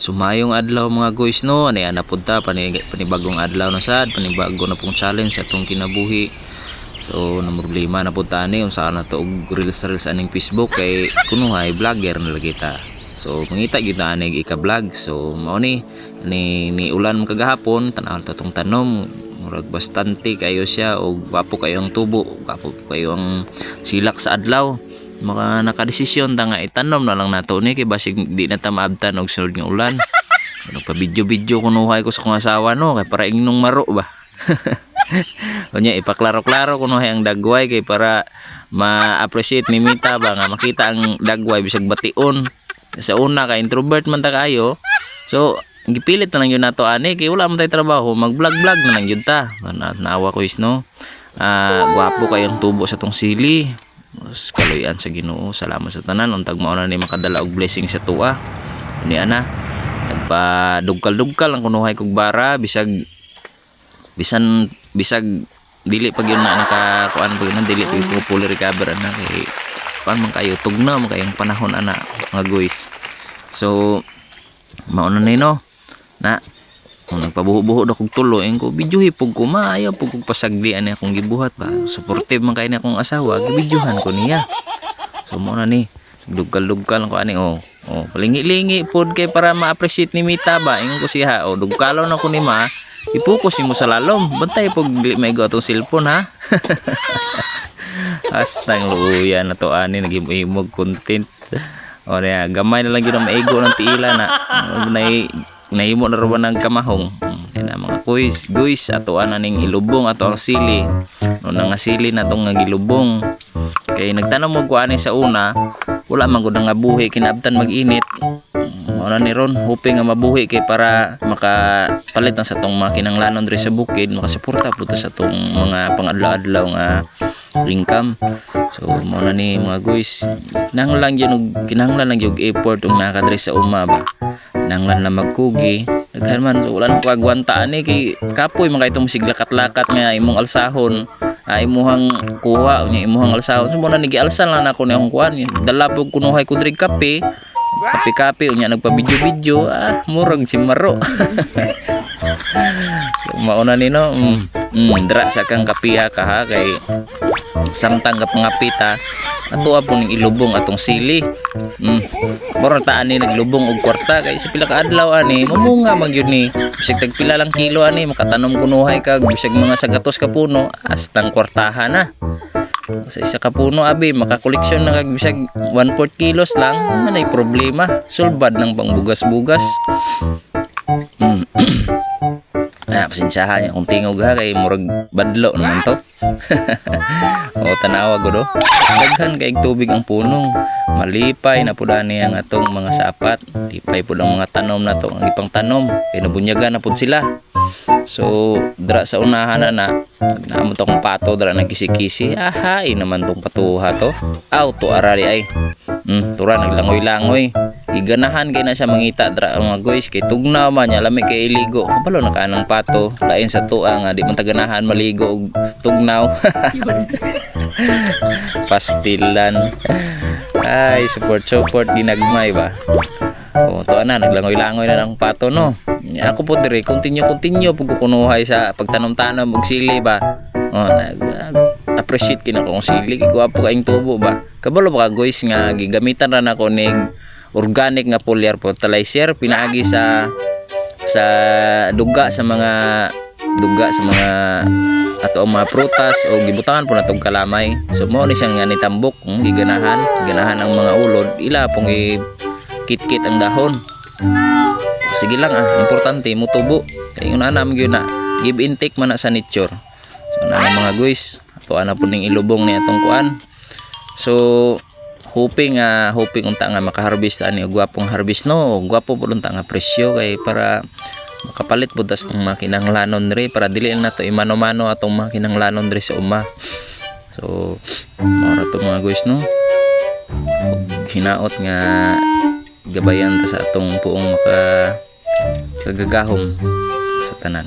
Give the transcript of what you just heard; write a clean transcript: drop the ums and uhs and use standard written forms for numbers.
Sumayong adlaw mga guys no, ani ana punta panibagong adlaw na sad, panibago na pong challenge sa atong kinabuhi. So na problema na punta ani unsa na to og reels aning Facebook kay kuno hay vlogger na lagi ta. So mangita gyud na ani ika-vlog. So mao ni ulan kagahapon tan-aw ta tong tanom, murag bastante kayo siya og wapo kayo ang tubo, wapo kayo ang silak sa adlaw. Maka nakadesisyon ta nga itanom na lang nato ni kay basig di na ta maabtan og sunod nga ulan. Ano pa video kunuhay ko sa kong asawa no kay para ingnong maro ba. Unya ipaklaro-klaro kunuhay ang dagway kay para ma-appreciate ni Mita ba nga makita ang dagway bisag bation. Sa una ka introvert man ta kayo. So gipilit na lang yun nato ani kay wala man tay trabaho, mag-vlog na lang yun ta. Naawa ko is no. Gwapo kayong tubo sa tong sili. Mas kaloyan sa Ginoo, salamat sa tanan untag mao na ni makadala og blessing sa tuwa. Ni ana nagpadugkal-dugkal ang kunuhay kog bara bisag dili pag yun na nakakuan pag yun dili pag ko fully recover ana kay pan man kayo tugnaw man kayong panahon ana mga guys. So mao na ni no na kung nagpabuho-buho na kong tulo ko videohi pug ko maayaw pug kong pasagdi ani akong gibuhat ba supportive man kay ni akong asawa gibidyohan ko niya. So mo na ni dugkal-dugkal ko ani palingi-lingi pod kay para ma-appreciate ni Mita ba ingon ko siya dugkalon na ko ni ma i-focus mo sa lalom bantay pug dili may go atong cellphone ha. Hastang luuyan na to ani nagimog content niya gamay na lang gyud ang maigo ng tiila na nahimo na rawan ng kamahong. Yan mga guys ato ning ilubong ato ang sili no nga sili na tong gilubong kay nagtanong mo ko ani sa una wala man gud nga buhi kinabtan mag-init ana ni ron hoping nga mabuhi kay para makapalit na sa tong mga kinanglanon diri sa bukid makasuporta pud sa tong mga pangadlaw-adlaw nga income. So mo na ni mga guys kinahanglan lang yung effort ug nakadre sa uma ba nanglan na magkugi daghan man wala ko agwantaan ni kay kapoy man kay itong siglakat-lakat nga imong alsahon imuhang kuha unya imuhang alsahon so mo na nigialsan lang ako ni akong kuan dala pug kunuhay ko diri kape unya nagpa-video murag si maro. Mauna ni no dra sa kang kapiha ka ha kay samtang ka pangapita ato po ning ilubong atong sili. Moro ta ani naglubong og kwarta kay sa pila ka adlaw ani mamunga man gyud ni bisag tagpila lang kilo ani makatanom kunuhay kag bisag mga sagatos ka puno astang kwartahan na. Sa isa ka puno abi makakoleksyon na kag bisag 1/4 kilos lang anay problema sulbad ng pangbugas-bugas. Pasensyahan niya kung tingog ha kay murag badlo naman to. Tanawa gudo daghan kay tubig ang punong malipay na pud ani ang atong mga sapat tipay pud ang mga tanom nato ang ipang tanom kay nabunyagan na pud sila. So dra sa unahan na naamon to kong pato dra nagkisi-kisi naman tong patuha to to arari ay tura naglangoy-langoy giganahan kay na siya mangita dra mga guys kay tugnaw man niya lami kay iligo kabalo na kanang pato lain sa tuwa nga di man taganahan maligo og tugnaw. Pastilan support ginagmay ba to ana naglangoy-langoy na lang pato no. Ako po dire continue pug kunuhay sa pagtanom-tanom og sili ba appreciate kina ko ang sili gwapo kaing tubo ba kabalo ba guys nga gigamitan ra nako ning organic nga foliar fertilizer pinaagi sa duga sa mga ato ang mga prutas o gibutangan po natong kalamay. So mo ni siyang nga nitambok ganahan ang mga ulod ila pong kit-kit ang dahon. Sige lang importante mo tubo kay una na gyud na give intake man na sa nature. So na mga guys ato ana po ning ilubong ni atong kuan. So hoping unta nga makaharvest ani gwapong harvest no gwapo pud unta nga presyo kay para makapalit pud tas tong mga kinanglanon diri para dili na to imano-mano atong mga kinanglanon diri sa uma. So mao to mga guys no hinaot nga gabayan ta sa atong puong kagagahom sa tanan.